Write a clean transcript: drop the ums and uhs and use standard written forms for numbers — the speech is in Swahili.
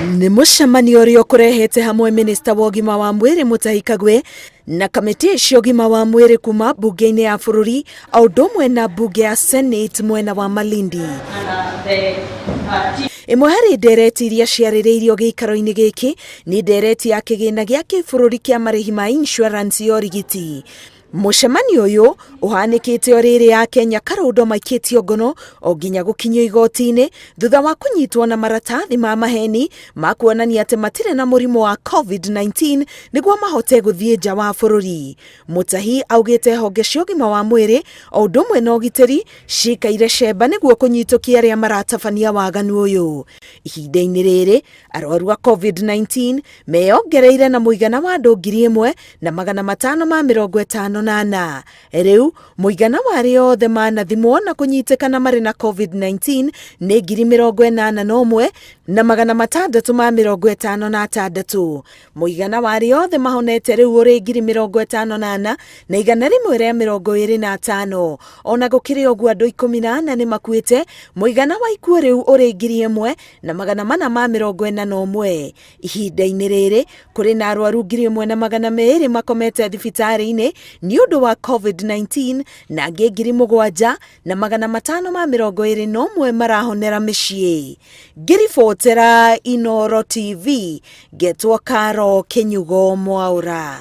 Nĩ mũcemanio ũrĩa ũkũrehete hamwe minista wa ũgima wa mwĩrĩ Mutahi Kagwe na kamĩtĩ cia ũgima wa mwĩrĩ kuma mbunge-inĩ ya bũrũri o ũndũ ũmwe na mbunge ya Senate mwena wa Malindi. Imwe harĩ ndereti iria ciarĩrĩirio gĩikaro-inĩ gĩkĩ nĩ ndereti ya kĩgĩna gĩa kĩbũrũri kĩa marĩhi ma insurance ya ũrigiti. Mũcemanio ũyũ ũhanĩkĩte o rĩrĩ ya Kenya Karundo maikĩtio ngono o nginya gũkinyio igoti-inĩ thutha wa kũnyitwo na maratathi ma maheni ma kuonania atĩ matirĩ na mũrimũ wa COVID-19 nĩguo mahote gũthiĩ nja wa bũrũri. Mutahi augĩte honge cia ũgima wa mwĩrĩ o ũndũ ũmwe na ũgitĩri cikaire cemba nĩguo kũnyitũkia arĩa maratabania waganu ũyũ. Ihinda-inĩ rĩrĩ arwaru a COVID-19 meyongereire na mũigana wa andũ 1,558. Rĩu mũigana wa arĩa othe manathimwo na kũnyitĩkana marĩ na COVID-19 nĩ 81,656. Mũigana wa arĩa othe mahonete rĩu ũrĩ 58,125. Ona gũkĩrĩ ũguo andũ 14 nĩ makuĩte, mũigana wa ikuũ rĩu ũrĩ 1,441. Ihinda-inĩ rĩrĩ kũrĩ na arwaru 1,200 makomete thibitarĩ-inĩ nĩ ũndũ wa COVID-19 na angĩ 7,521 marahonera mĩciĩ. Ngĩribotera Inooro TV, ngetwo Karo Kĩnyugo Mwaũra.